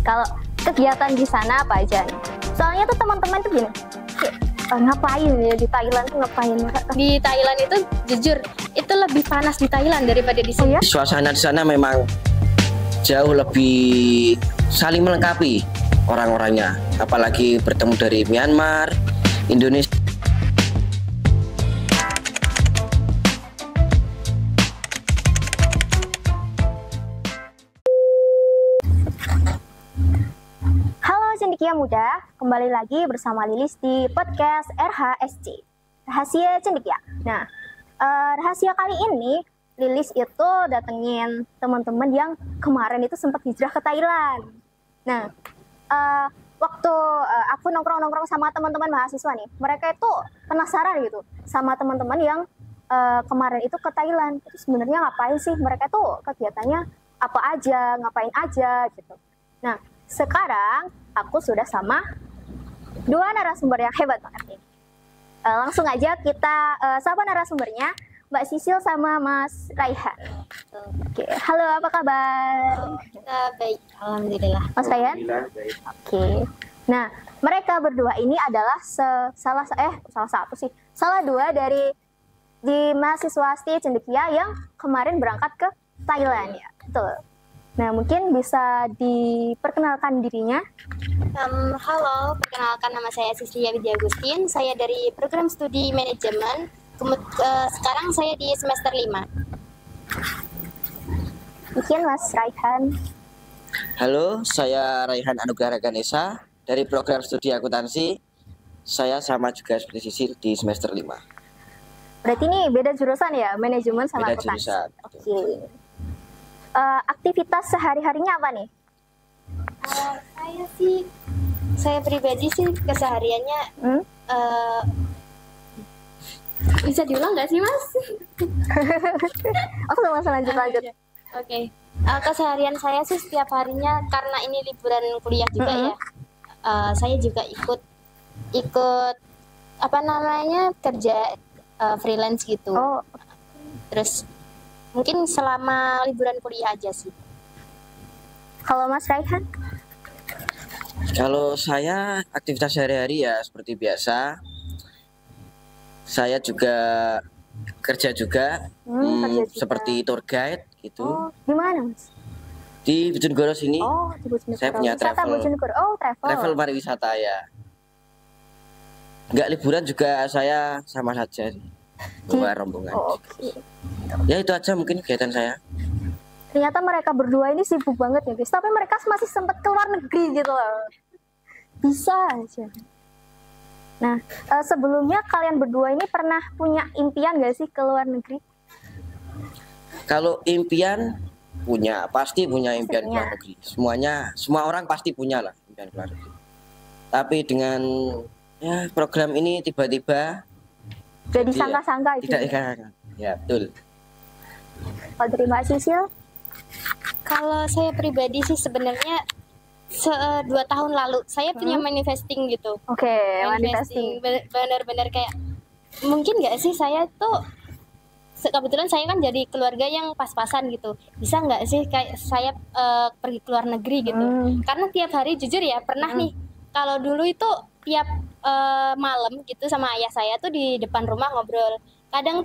kalau kegiatan di sana apa aja nih? Soalnya tuh teman-teman tuh gini, ngapain ya di Thailand tuh ngapain? Di Thailand itu jujur itu lebih panas di Thailand daripada di sini. Oh ya? Suasana di sana memang jauh lebih saling melengkapi orang-orangnya, apalagi bertemu dari Myanmar, Indonesia. Halo Cendekia Muda, kembali lagi bersama Lilis di podcast RHSC, Rahasia Cendekia. Nah, rahasia kali ini Lilis itu datengin teman-teman yang kemarin itu sempat hijrah ke Thailand. Nah, waktu aku nongkrong-nongkrong sama teman-teman mahasiswa nih, mereka itu penasaran gitu sama teman-teman yang kemarin itu ke Thailand. Itu sebenarnya ngapain sih? Mereka tuh kegiatannya apa aja, ngapain aja gitu. Nah, sekarang aku sudah sama dua narasumber yang hebat banget nih. Langsung aja kita sapa narasumbernya, Mbak Sisil sama Mas Raihan. Oke, halo, apa kabar? Baik, alhamdulillah. Mas Raihan? Oke. Nah, mereka berdua ini adalah salah dua dari di mahasiswa STI Cendekia yang kemarin berangkat ke Thailand ya. Betul. Nah, mungkin bisa diperkenalkan dirinya. Halo, perkenalkan nama saya Sisilia Widya Agustin. Saya dari program studi manajemen. Sekarang saya di semester 5. Mungkin Mas Raihan. Halo, saya Raihan Anugrah Ganesha dari program studi akuntansi. Saya sama juga seperti Sisil di semester 5. Berarti ini beda jurusan ya, manajemen sama Beda akuntansi. jurusan. Oke. Aktivitas sehari-harinya apa nih? Saya pribadi sih kesehariannya bisa diulang nggak sih, Mas? Aku langsung lanjut. Oke. Keseharian saya sih setiap harinya karena ini liburan kuliah juga ya. Saya juga ikut kerja freelance gitu. Oh, Terus mungkin selama liburan kuliah aja sih. kalau Mas Raihan? Kalau saya aktivitas sehari-hari ya seperti biasa. Saya juga kerja juga, Kerja juga. seperti tour guide gitu. Oh, di mana, Mas? Di Bojonegoro sini. Oh, di Bojonegoro. Saya punya Wisata travel. Bojonegoro. Oh, Travel pariwisata ya. Nggak liburan juga saya sama saja sih. Bawa rombongan. Oh, oke. Ya itu aja mungkin kegiatan saya. Ternyata mereka berdua ini sibuk banget ya, guys. Tapi mereka masih sempat keluar negeri gitu loh. Bisa aja. Nah, sebelumnya kalian berdua ini pernah punya impian gak sih ke luar negeri? Kalau impian pasti punya impian Pastinya. keluar negeri. Semua orang pasti punya lah impian keluar negeri. Tapi dengan program ini tiba-tiba Jadi sangka-sangka itu. tidak ikan. Ya betul. Kalau dari Mbak Sisil? Kalau saya pribadi sih sebenarnya 2 tahun lalu saya punya manifesting gitu. Oke, manifesting. Benar-benar kayak mungkin nggak sih saya tuh kebetulan saya kan jadi keluarga yang pas-pasan gitu. Bisa nggak sih kayak saya pergi ke luar negeri gitu? Karena tiap hari jujur ya pernah nih kalau dulu itu tiap malam gitu sama ayah saya tuh di depan rumah ngobrol. Kadang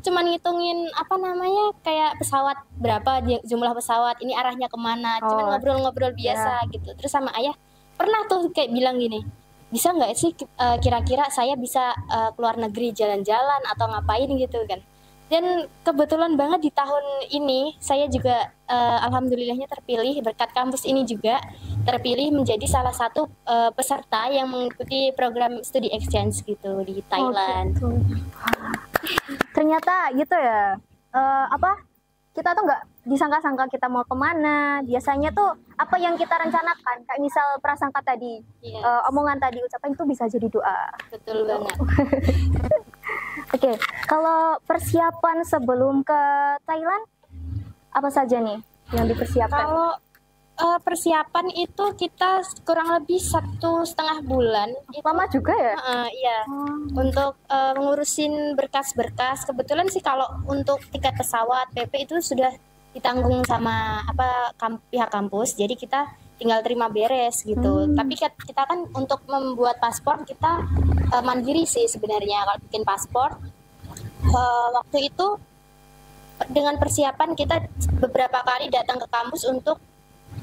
cuma ngitungin kayak pesawat berapa jumlah pesawat, ini arahnya kemana, cuman ngobrol-ngobrol biasa gitu. Terus sama ayah pernah tuh kayak bilang gini, bisa nggak sih kira-kira saya bisa keluar negeri jalan-jalan atau ngapain gitu kan. Dan kebetulan banget di tahun ini saya juga alhamdulillahnya terpilih berkat kampus ini juga terpilih menjadi salah satu peserta yang mengikuti program studi exchange gitu di Thailand. Oh, gitu. Ternyata gitu ya. Kita tuh nggak disangka-sangka kita mau kemana. Biasanya tuh apa yang kita rencanakan, kayak misal prasangka tadi, Yes. omongan tadi, ucapan itu bisa jadi doa. Betul banget. Oke, kalau persiapan sebelum ke Thailand apa saja nih yang dipersiapkan? Kalau persiapan itu kita kurang lebih 1,5 bulan. Lama juga ya? Iya. Untuk ngurusin berkas-berkas. Kebetulan sih kalau untuk tiket pesawat PP itu sudah ditanggung sama pihak kampus. Jadi kita tinggal terima beres gitu. Tapi kita kan untuk membuat paspor kita mandiri sih sebenarnya. Kalau bikin paspor waktu itu dengan persiapan kita beberapa kali datang ke kampus untuk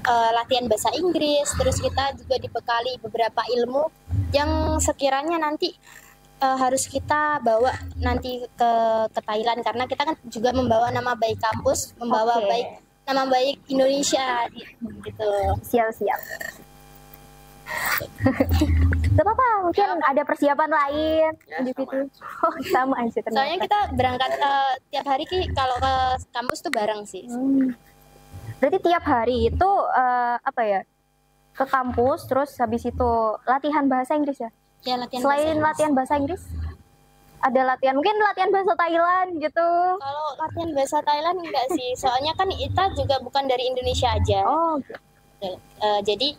latihan bahasa Inggris, terus kita juga dibekali beberapa ilmu yang sekiranya nanti harus kita bawa nanti ke Thailand, karena kita kan juga membawa nama baik kampus, membawa baik nama baik Indonesia gitu. Siap. Gak apa-apa, mungkin ada persiapan lain gitu. Sama aja ternyata. Soalnya kita berangkat tiap hari kalau ke kampus tuh bareng sih. Berarti tiap hari itu ke kampus, terus habis itu latihan bahasa Inggris ya? Ya, latihan Selain latihan bahasa Inggris, ada mungkin latihan bahasa Thailand gitu. Kalau latihan bahasa Thailand enggak sih, soalnya kan kita juga bukan dari Indonesia aja. Jadi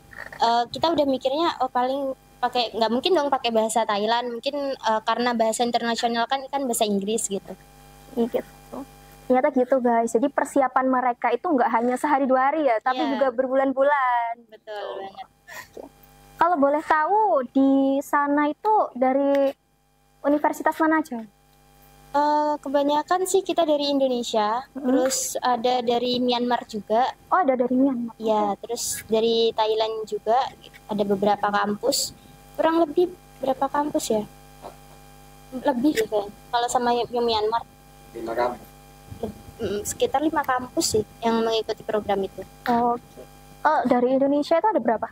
kita udah mikirnya paling nggak mungkin dong pakai bahasa Thailand, mungkin karena bahasa internasional kan bahasa Inggris gitu. Gitu. Ternyata gitu guys. Jadi persiapan mereka itu nggak hanya sehari 2 hari ya, tapi juga berbulan-bulan. Betul banget. Kalau boleh tahu di sana itu dari universitas mana aja? Kebanyakan sih kita dari Indonesia, terus ada dari Myanmar juga. Oh, ada dari Myanmar. Ya, terus dari Thailand juga ada beberapa kampus. Kurang lebih berapa kampus ya? Lebih gitu. Kalau sama yang Myanmar 5 kampus. Sekitar 5 kampus sih yang mengikuti program itu. Oke. Oh, dari Indonesia itu ada berapa?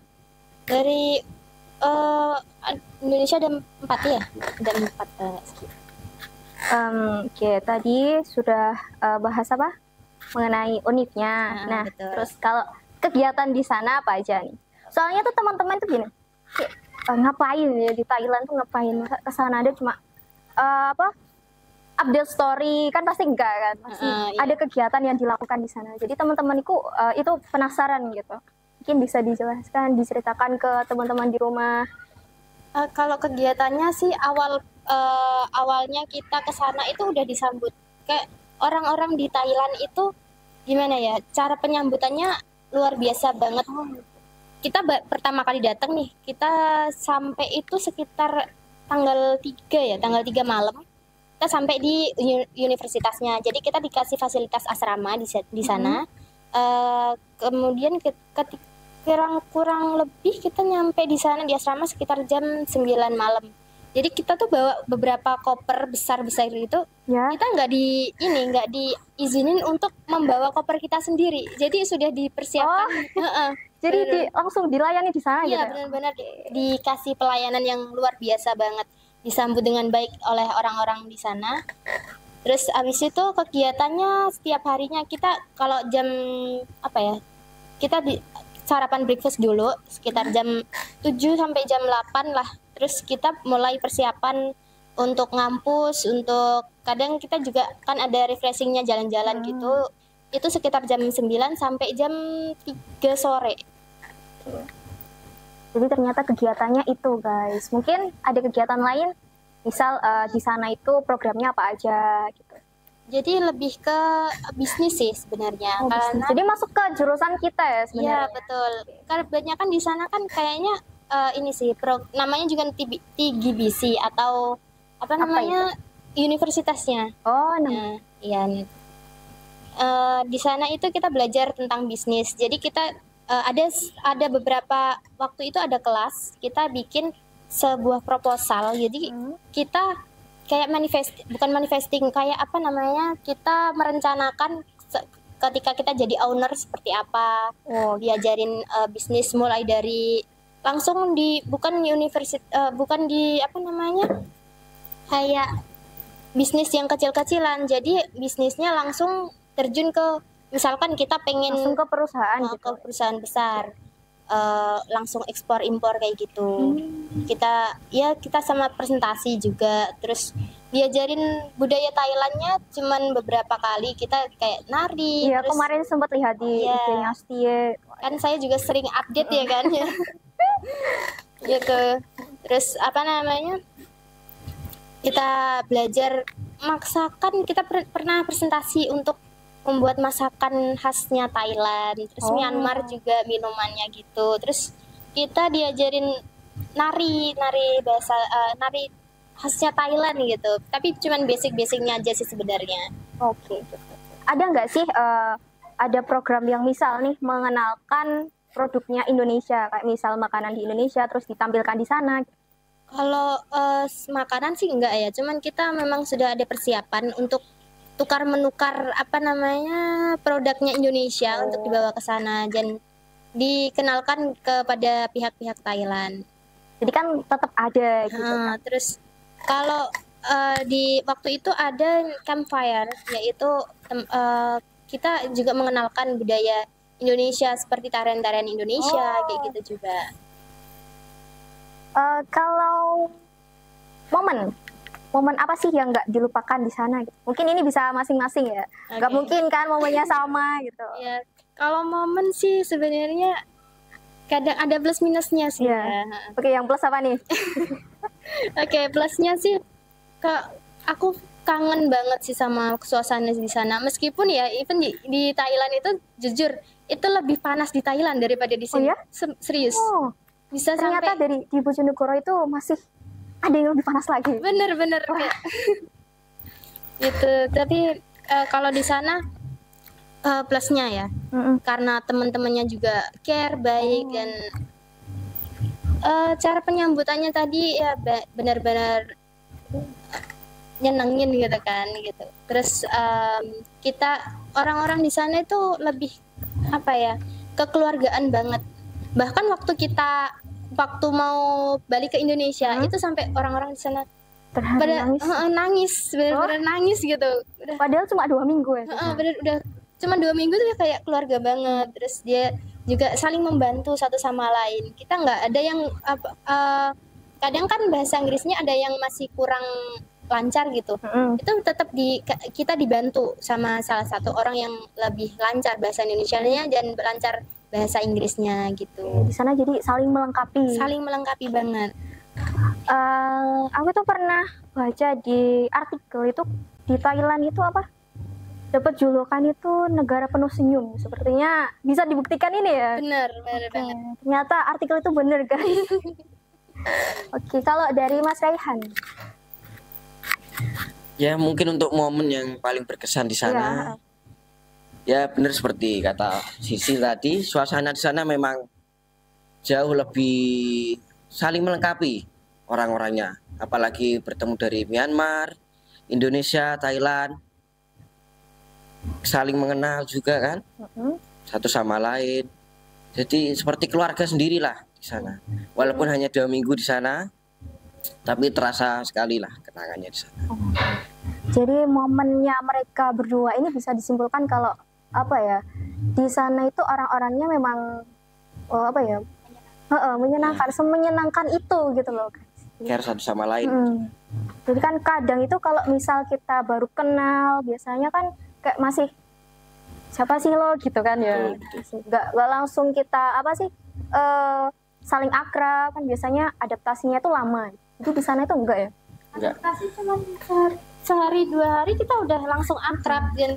Dari Indonesia ada 4 ya? Ada 4 Oke, tadi sudah bahas apa? Mengenai univnya. Nah, betul. Terus kalau kegiatan di sana apa aja nih? Soalnya tuh teman-teman tuh gini, ngapain ya di Thailand tuh ngapain? Ke sana ada cuma update story kan pasti enggak kan? Masih ada kegiatan yang dilakukan di sana. Jadi teman-temanku itu penasaran gitu. Mungkin bisa dijelaskan, diceritakan ke teman-teman di rumah. Kalau kegiatannya sih awalnya kita ke sana itu udah disambut kayak orang-orang di Thailand itu gimana ya, cara penyambutannya luar biasa banget. Kita pertama kali datang nih, kita sampai itu sekitar tanggal 3 malam. Kita sampai di universitasnya, jadi kita dikasih fasilitas asrama di sana. Kemudian kurang lebih kita nyampe di sana di asrama sekitar jam 9 malam. Jadi kita tuh bawa beberapa koper besar-besar itu. Ya. Kita nggak diizinin untuk membawa koper kita sendiri. Jadi sudah dipersiapkan. Jadi langsung dilayani di sana gitu. Iya, benar-benar dikasih pelayanan yang luar biasa banget. Disambut dengan baik oleh orang-orang di sana. Terus abis itu kegiatannya setiap harinya kita kalau jam kita sarapan breakfast dulu sekitar jam 7 sampai jam 8 lah. Terus kita mulai persiapan untuk ngampus, untuk kadang kita juga kan ada refreshingnya jalan-jalan gitu. Itu sekitar jam 9 sampai jam 3 sore. Jadi ternyata kegiatannya itu guys. Mungkin ada kegiatan lain, misal di sana itu programnya apa aja gitu. Jadi lebih ke bisnis sih sebenarnya. Karena jadi masuk ke jurusan kita ya sebenarnya. Iya betul. Karena banyak kan di sana kan kayaknya ini sih namanya juga TGBC atau apa namanya universitasnya. Oh, namanya. Iya. Di sana itu kita belajar tentang bisnis. Jadi kita ada beberapa waktu itu ada kelas kita bikin sebuah proposal. Jadi kita kayak bukan manifesting, kayak apa namanya, kita merencanakan ketika kita jadi owner seperti apa. Diajarin bisnis mulai dari langsung bukan di apa namanya, kayak bisnis yang kecil-kecilan. Jadi bisnisnya langsung terjun ke, misalkan kita pengen langsung ke perusahaan ke perusahaan besar, langsung ekspor impor kayak gitu. Kita sama presentasi juga, terus diajarin budaya Thailandnya cuman beberapa kali. Kita kayak nari. Iya, kemarin sempat lihat di IG-nya Astie. Kan saya juga sering update ya kan ya. Gitu. Terus apa namanya, kita belajar maksakan. Kita pernah presentasi untuk membuat masakan khasnya Thailand, terus Myanmar juga minumannya gitu. Terus kita diajarin nari bahasa nari khasnya Thailand gitu. Tapi cuman basic-basicnya aja sih sebenarnya. Oke. Ada nggak sih ada program yang misal nih mengenalkan produknya Indonesia, kayak misal makanan di Indonesia terus ditampilkan di sana? Kalau makanan sih enggak ya, cuman kita memang sudah ada persiapan untuk tukar menukar apa namanya produknya Indonesia untuk dibawa ke sana dan dikenalkan kepada pihak-pihak Thailand. Jadi kan tetap ada gitu. Terus kalau di waktu itu ada campfire, yaitu kita juga mengenalkan budaya Indonesia seperti tarian-tarian Indonesia kayak gitu juga. Kalau momen apa sih yang nggak dilupakan di sana gitu? Mungkin ini bisa masing-masing ya. Nggak mungkin kan momennya sama gitu. Ya, kalau momen sih sebenarnya kadang ada plus minusnya sih. Ya. Oke, yang plus apa nih? Oke, plusnya sih aku kangen banget sih sama suasana di sana. Meskipun ya even di Thailand itu jujur itu lebih panas di Thailand daripada di sini. Oh ya? Serius. Bisa ternyata sampai di Bojonegoro itu masih ada yang lebih panas lagi. Bener gitu. Tapi kalau di sana plusnya ya, karena teman-temannya juga care, baik dan cara penyambutannya tadi ya benar-benar nyenengin gitu kan gitu. Terus kita orang-orang di sana itu lebih apa ya, kekeluargaan banget. Bahkan waktu mau balik ke Indonesia itu sampai orang-orang di sana pada nangis, benar-benar nangis gitu. Padahal cuma 2 minggu ya. Udah cuma 2 minggu tuh ya kayak keluarga banget. Terus dia juga saling membantu satu sama lain. Kita nggak ada yang kadang kan bahasa Inggrisnya ada yang masih kurang lancar gitu. Itu tetap kita dibantu sama salah satu orang yang lebih lancar bahasa Indonesianya dan lancar bahasa Inggrisnya gitu. Di sana jadi saling melengkapi. Saling melengkapi banget. Aku tuh pernah baca di artikel itu di Thailand itu apa? Dapat julukan itu negara penuh senyum. Sepertinya bisa dibuktikan ini ya. Bener banget. Ternyata artikel itu bener guys. Oke, kalau dari Mas Raihan. Ya mungkin untuk momen yang paling berkesan di sana. Ya benar seperti kata Sisi tadi, suasana di sana memang jauh lebih saling melengkapi orang-orangnya. Apalagi bertemu dari Myanmar, Indonesia, Thailand, saling mengenal juga kan, satu sama lain. Jadi seperti keluarga sendirilah di sana. Walaupun hanya 2 minggu di sana, tapi terasa sekali lah kenangannya di sana. Jadi momennya mereka berdua ini bisa disimpulkan kalau apa ya, di sana itu orang-orangnya memang menyenangkan, semenyenangkan itu gitu loh. Care satu sama lain. Jadi kan kadang itu kalau misal kita baru kenal, biasanya kan kayak masih siapa sih lo gitu kan ya. Nggak langsung kita saling akrab kan, biasanya adaptasinya itu lama. Jadi di sana itu enggak ya? Adaptasi cuma sehari 2 hari kita udah langsung akrab. Dan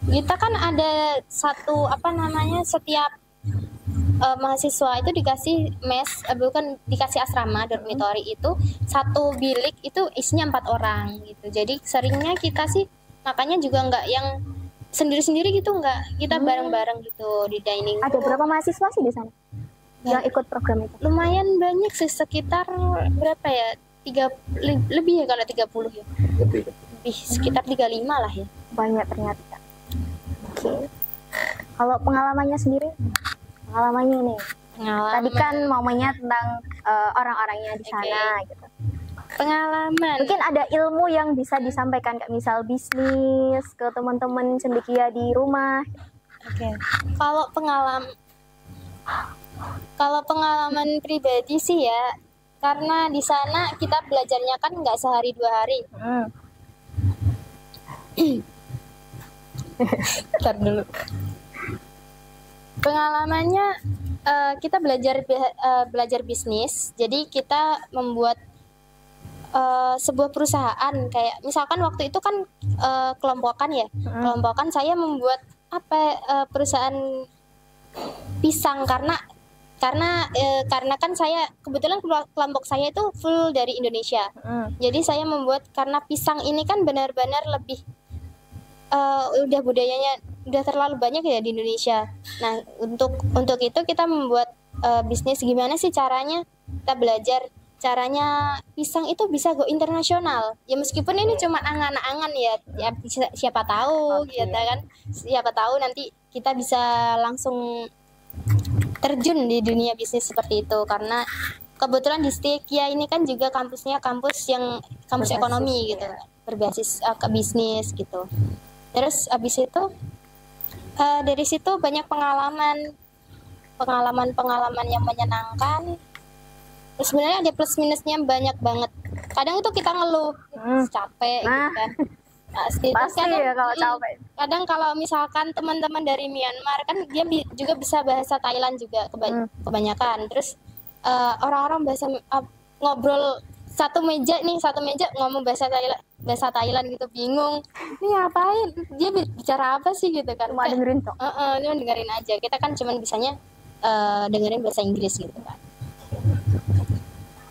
kita kan ada setiap mahasiswa itu dikasih dikasih asrama dormitory itu, satu bilik itu isinya 4 orang gitu. Jadi seringnya kita sih makanya juga nggak yang sendiri-sendiri gitu, nggak, kita bareng-bareng gitu di dining room. Ada berapa mahasiswa sih di sana yang ikut program itu? Lumayan banyak sih, sekitar berapa ya, lebih ya, kalau 30 ya, lebih sekitar 35 lah ya. Banyak ternyata. Oke. Kalau pengalamannya sendiri, nih. Tadi kan momennya tentang orang-orangnya di sana gitu. Pengalaman. Mungkin ada ilmu yang bisa disampaikan, kayak misal bisnis ke teman-teman cendekia di rumah. Oke. Kalau pengalaman pribadi sih ya, karena di sana kita belajarnya kan nggak sehari 2 hari. Bentar dulu. Pengalamannya kita belajar bisnis. Jadi kita membuat sebuah perusahaan, kayak misalkan waktu itu kan kelompokan ya, kelompokan saya membuat perusahaan pisang karena kan saya kebetulan kelompok saya itu full dari Indonesia. Jadi saya membuat, karena pisang ini kan benar-benar lebih udah budayanya udah terlalu banyak ya di Indonesia. Nah, untuk itu kita membuat bisnis, gimana sih caranya, kita belajar caranya pisang itu bisa go internasional. Ya meskipun ini cuma angan-angan ya siapa tahu gitu kan. Siapa tahu nanti kita bisa langsung terjun di dunia bisnis seperti itu, karena kebetulan di Stekia ini kan juga kampusnya kampus Berbasis, ekonomi gitu, berbasis ke bisnis gitu. Terus abis itu dari situ banyak pengalaman yang menyenangkan. Terus sebenarnya ada plus minusnya banyak banget. Kadang itu kita ngeluh capek gitu kan. Pasti ya kalau capek. Kadang kalau misalkan teman-teman dari Myanmar kan dia juga bisa bahasa Thailand juga kebanyakan. Terus orang-orang ngobrol satu meja ngomong bahasa Thailand gitu, bingung. Ini ngapain? Dia bicara apa sih gitu kan? Cuma dengerin toh. Cuma dengerin aja. Kita kan cuma bisanya dengerin bahasa Inggris gitu kan.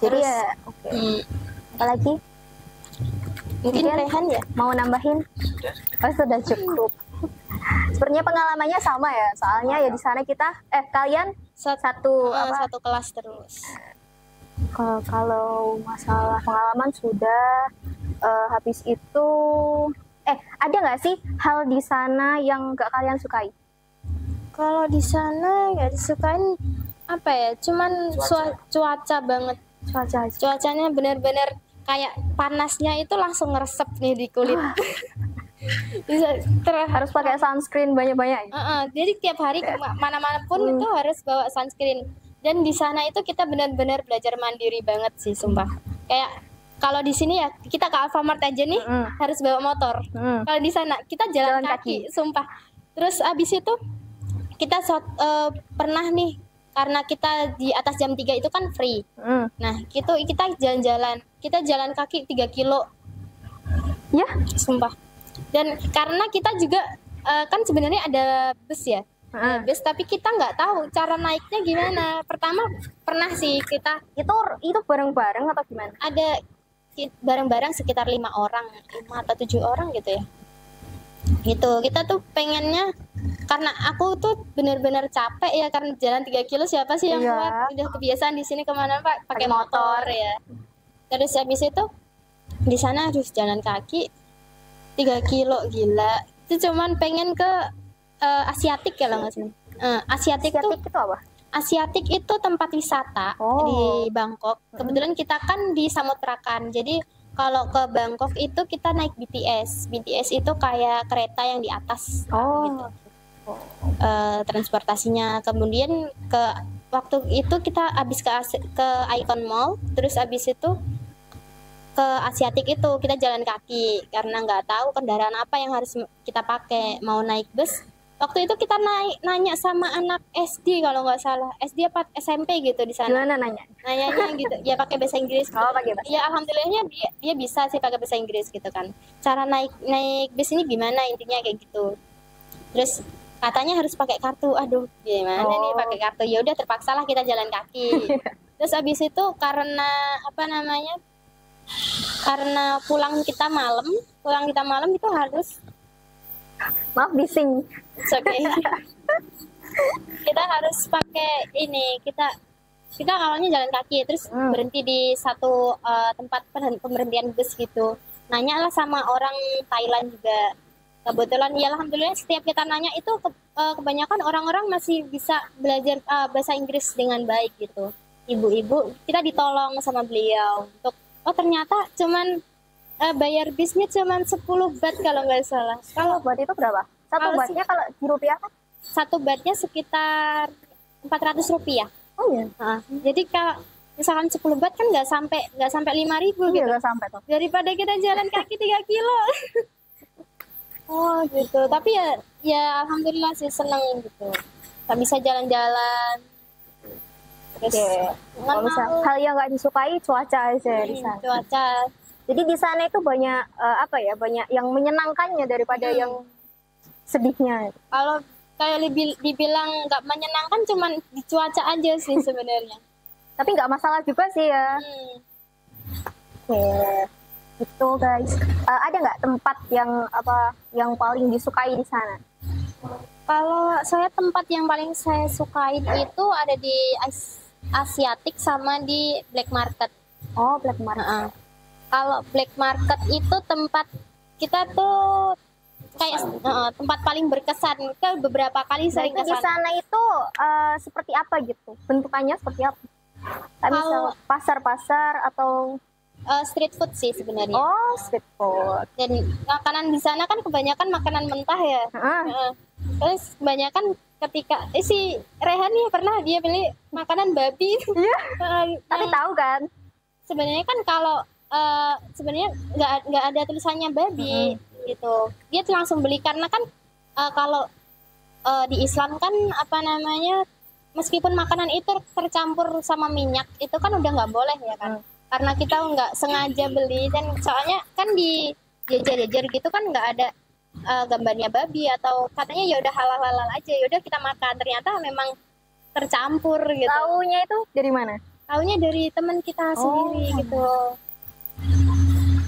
Jadi ya, apalagi? Mungkin Rehan ya Mau nambahin? Sudah cukup. Sepertinya pengalamannya sama ya, soalnya ya di sana kita kalian satu kelas terus. Kalau masalah pengalaman sudah, habis itu ada nggak sih hal di sana yang nggak kalian sukai? Kalau di sana nggak disukain apa ya, cuman cuaca banget. Cuacanya benar-benar kayak panasnya itu langsung ngeresep nih di kulit. Harus pakai sunscreen banyak-banyak. Jadi tiap hari mana-mana pun itu harus bawa sunscreen. Dan di sana itu kita benar-benar belajar mandiri banget sih, sumpah. Kayak kalau di sini ya kita ke Alfamart aja nih harus bawa motor. Kalau di sana kita jalan kaki, sumpah. Terus abis itu kita pernah nih, karena kita di atas jam 3 itu kan free. Nah, kita jalan-jalan. Kita jalan kaki 3 kilo. Ya, sumpah. Dan karena kita juga kan sebenarnya ada bus ya. Bus, tapi kita nggak tahu cara naiknya gimana. Pertama pernah sih kita itu bareng-bareng atau gimana? Ada bareng-bareng sekitar 5 atau 7 orang gitu ya. Gitu. Kita tuh pengennya, karena aku tuh benar-benar capek ya, karena jalan 3 kilo siapa sih yang kuat? Udah kebiasaan di sini kemana Pak pakai motor ya. Terus habis itu di sana harus jalan kaki 3 kilo, gila. Itu cuman pengen ke Asiatik ya nggak sih? Asiatik itu apa? Asiatik itu tempat wisata di Bangkok. Kebetulan kita kan di Samut Prakan. Jadi kalau ke Bangkok itu kita naik BTS. BTS itu kayak kereta yang di atas gitu. Transportasinya. Kemudian waktu itu kita habis ke Icon Mall, terus habis itu ke Asiatik itu kita jalan kaki karena nggak tahu kendaraan apa yang harus kita pakai, mau naik bus. Waktu itu kita nanya sama anak SD kalau nggak salah, SD apa SMP gitu di sana. Gimana nanya? Nanyanya gitu, ya pakai bahasa Inggris. Pakai bahasa. Ya alhamdulillahnya dia bisa sih pakai bahasa Inggris gitu kan. Cara naik bus ini gimana, intinya kayak gitu. Terus katanya harus pakai kartu. Aduh, gimana nih pakai kartu? Ya udah terpaksalah kita jalan kaki. Terus abis itu karena karena pulang kita malam itu harus, maaf bising. Okay. Kita harus pakai ini, kita awalnya jalan kaki, terus berhenti di satu tempat pemberhentian bus gitu. Nanya lah sama orang Thailand juga. Kebetulan ya alhamdulillah setiap kita nanya itu kebanyakan orang-orang masih bisa belajar bahasa Inggris dengan baik gitu. Ibu-ibu kita ditolong sama beliau untuk ternyata cuman bayar bisnya cuman 10 baht kalau nggak salah. Kalau baht itu berapa? Satu batnya kalau di rupiah kan? Satu batnya sekitar 400 rupiah. Oh iya. Jadi kalau misalkan 10 baht kan nggak sampai 5.000 gitu. Iya, nggak sampai tuh. Daripada kita jalan kaki 3 kilo. Gitu. Tapi ya alhamdulillah sih seneng gitu. Kita bisa jalan-jalan. Terus Kalau misal hal yang nggak disukai cuaca aja di sana. Cuaca. Jadi di sana itu banyak banyak yang menyenangkannya daripada yang sedihnya. Kalau kayak dibilang nggak menyenangkan cuman di cuaca aja sih sebenarnya. Tapi nggak masalah juga sih ya. Oke, itu guys. Ada nggak tempat yang paling disukai di sana? Kalau saya tempat yang paling saya sukain itu ada di Asiatik sama di Black Market. Oh, Black Market. Kalau Black Market itu tempat kita tuh kayak tempat paling berkesan. Kita beberapa kali sering Di sana itu seperti apa gitu? Bentukannya seperti apa? Misal pasar-pasar atau street food sih sebenarnya. Oh, street food. Dan makanan di sana kan kebanyakan makanan mentah ya. Terus kebanyakan ketika si Rehan nih pernah dia beli makanan babi. Iya. Tapi tahu kan? Sebenarnya kan kalau sebenarnya nggak ada tulisannya babi gitu. Dia tuh langsung beli karena kan kalau di Islam kan meskipun makanan itu tercampur sama minyak itu kan udah nggak boleh ya kan. Karena kita nggak sengaja beli dan soalnya kan di jajar-jajar gitu kan nggak ada gambarnya babi atau katanya ya udah halal-halal aja, ya udah kita makan, ternyata memang tercampur gitu. Taunya itu dari mana? Taunya dari teman kita sendiri gitu.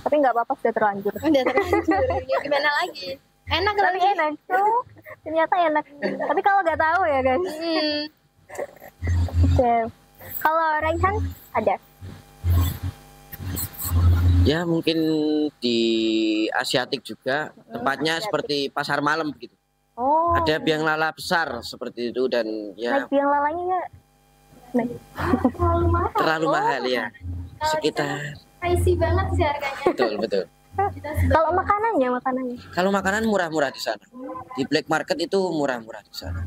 Tapi nggak apa-apa, sudah terlanjur. Udah terlanjur, ya gimana lagi? Enak tapi lagi. Enak tuh, ternyata enak. Tapi kalau nggak tahu ya guys. Oke. Kalau Raihan ada? Ya mungkin di Asiatik juga tempatnya seperti pasar malam begitu. Oh. Ada biang lala besar seperti itu dan ya. Naik biang lalanya ya? Terlalu mahal ya. Sekitar. Pricey banget sih harganya. Betul. Kalau makanannya? Kalau makanan murah-murah di sana. Di Black Market itu murah-murah di sana.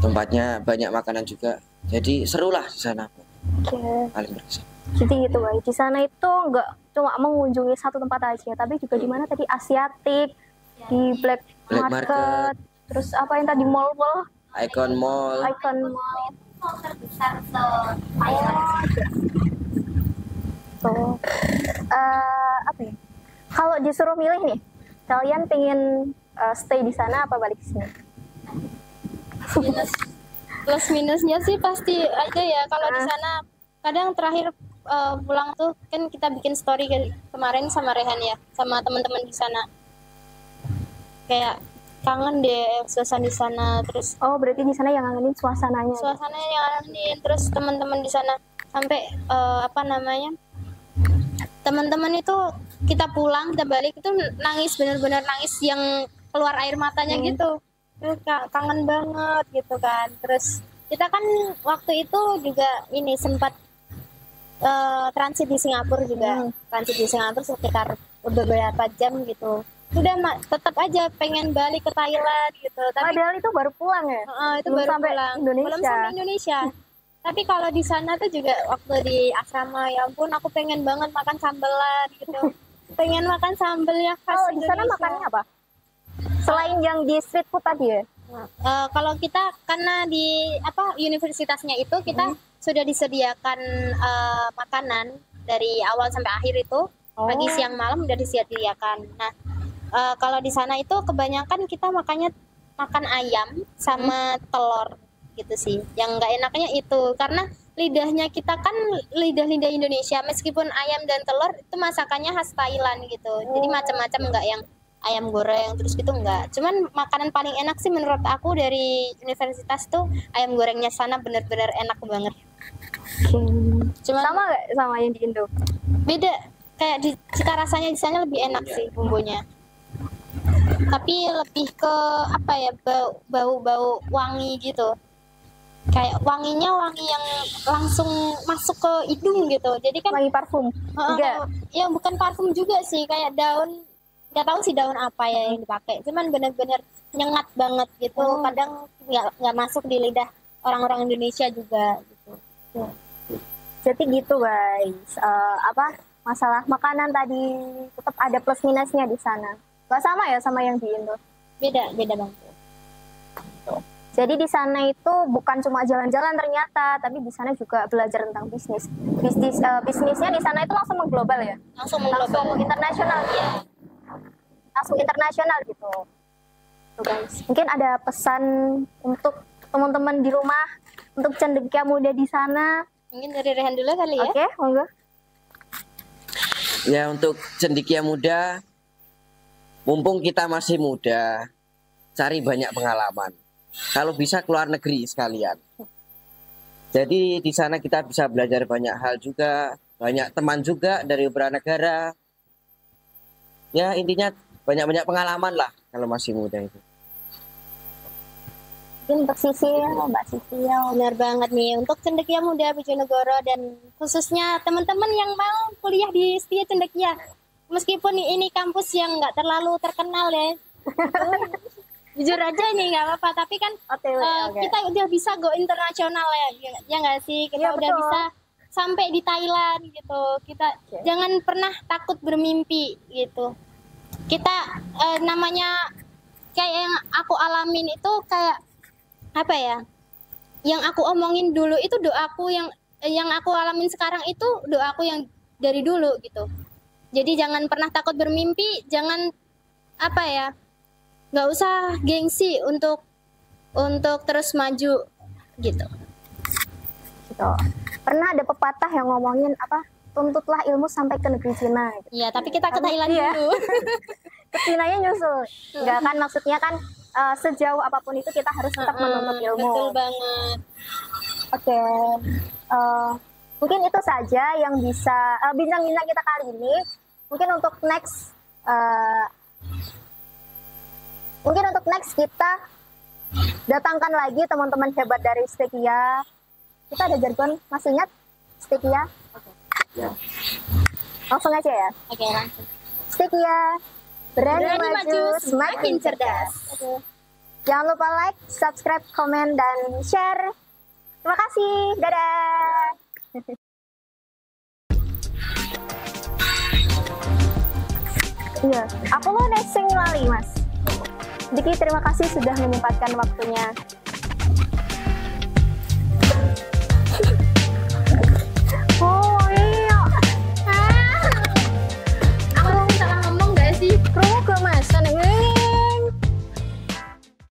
Tempatnya banyak makanan juga. Jadi serulah di sana. Paling berkesan. Jadi gitu guys, di sana itu nggak cuma mengunjungi satu tempat aja, tapi juga di mana tadi Asiatik, di Black Market, terus apa yang tadi mall? Icon Mall. Terbesar apa ya? Kalau disuruh milih nih, kalian pengen stay di sana apa balik ke sini? Plus minusnya sih pasti ada ya. Kalau di sana kadang terakhir pulang tuh kan kita bikin story kemarin sama Rehan ya, sama teman-teman di sana. Kayak kangen deh suasana di sana. Terus berarti di sana yang ngangenin suasananya. Suasananya yang ngangenin. Terus teman-teman di sana sampai teman-teman itu kita pulang, kita balik itu nangis, benar-benar nangis yang keluar air matanya gitu. Terus kangen banget gitu kan. Terus kita kan waktu itu juga ini sempat transit di Singapura juga. Transit di Singapura sekitar beberapa jam gitu. Udah tetap aja pengen balik ke Thailand gitu. Tapi padahal itu baru pulang ya? Itu belum baru sampai pulang. Indonesia. Belum sampai Indonesia. Tapi kalau di sana tuh juga waktu di asrama, ya ampun aku pengen banget makan sambelan gitu. Pengen makan sambelnya khas Indonesia. Di sana makannya apa? Selain yang di street food tadi ya? Kalau kita karena di universitasnya itu kita sudah disediakan makanan dari awal sampai akhir itu, pagi siang malam udah disediakan. Nah kalau di sana itu kebanyakan kita makan ayam sama telur gitu sih. Yang nggak enaknya itu karena lidahnya kita kan lidah Indonesia, meskipun ayam dan telur itu masakannya khas Thailand gitu. Jadi macam-macam, nggak yang ayam goreng terus gitu enggak. Cuman makanan paling enak sih menurut aku dari universitas tuh ayam gorengnya sana bener-bener enak banget. Cuman sama nggak sama yang di Indo? Beda, kayak cita rasanya di sana lebih enak sih bumbunya. Tapi lebih ke bau wangi gitu. Kayak wanginya wangi yang langsung masuk ke hidung gitu. Jadi kan wangi parfum. Ya bukan parfum juga sih, kayak daun, nggak tahu sih daun apa ya yang dipakai, cuman benar-benar nyengat banget gitu. Kadang nggak masuk di lidah orang-orang Indonesia juga gitu. Jadi gitu guys, masalah makanan tadi tetap ada plus minusnya di sana. Gak sama ya sama yang di Indo? Beda banget. Jadi di sana itu bukan cuma jalan-jalan ternyata, tapi di sana juga belajar tentang bisnis. Bisnisnya di sana itu langsung mengglobal ya. Langsung mengglobal. Langsung internasional ya. Langsung internasional gitu. Tuh guys, mungkin ada pesan untuk teman-teman di rumah, untuk cendekia muda di sana. Mungkin dari Rehan dulu kali ya. Oke, monggo. Ya, untuk cendekia muda, mumpung kita masih muda, cari banyak pengalaman. Kalau bisa keluar negeri sekalian. Jadi di sana kita bisa belajar banyak hal juga, banyak teman juga dari beberapa negara. Ya intinya banyak-banyak pengalaman lah kalau masih muda itu. Mungkin untuk Sisil, Mbak Sisil. Benar banget nih, untuk cendekia muda Bojonegoro dan khususnya teman-teman yang mau kuliah di Setia Cendekia. Meskipun ini kampus yang nggak terlalu terkenal ya. Jujur aja nih nggak apa-apa, tapi kan OTW, oke. kita udah bisa go internasional ya nggak sih, kita Iya, udah betul. bisa sampai di Thailand gitu. Kita jangan pernah takut bermimpi gitu. Kita namanya kayak yang aku alamin itu kayak apa ya, yang aku omongin dulu itu doaku, yang aku alamin sekarang itu doaku yang dari dulu gitu. Jadi jangan pernah takut bermimpi, jangan apa ya, nggak usah gengsi untuk terus maju gitu. Gitu. Pernah ada pepatah yang ngomongin apa? Tuntutlah ilmu sampai ke negeri Cina. Gitu. Iya, tapi kita ke Thailand Iya. dulu. Ke Cinanya nyusul. Enggak kan, maksudnya kan sejauh apapun itu kita harus tetap menuntut ilmu. Betul banget. Oke. Mungkin itu saja yang bisa bincang-bincang kita kali ini. Mungkin untuk next kita datangkan lagi teman-teman hebat dari Setia. Kita ada jargon, masih ingat Setia? Oke. Ya. Langsung aja ya. Oke, langsung. Setia, berani Berani maju, semakin cerdas. Oke. Jangan lupa like, subscribe, komen, dan share. Terima kasih. Dadah. Iya, aku mau nesing lali, Mas. Diki, terima kasih sudah menyempatkan waktunya.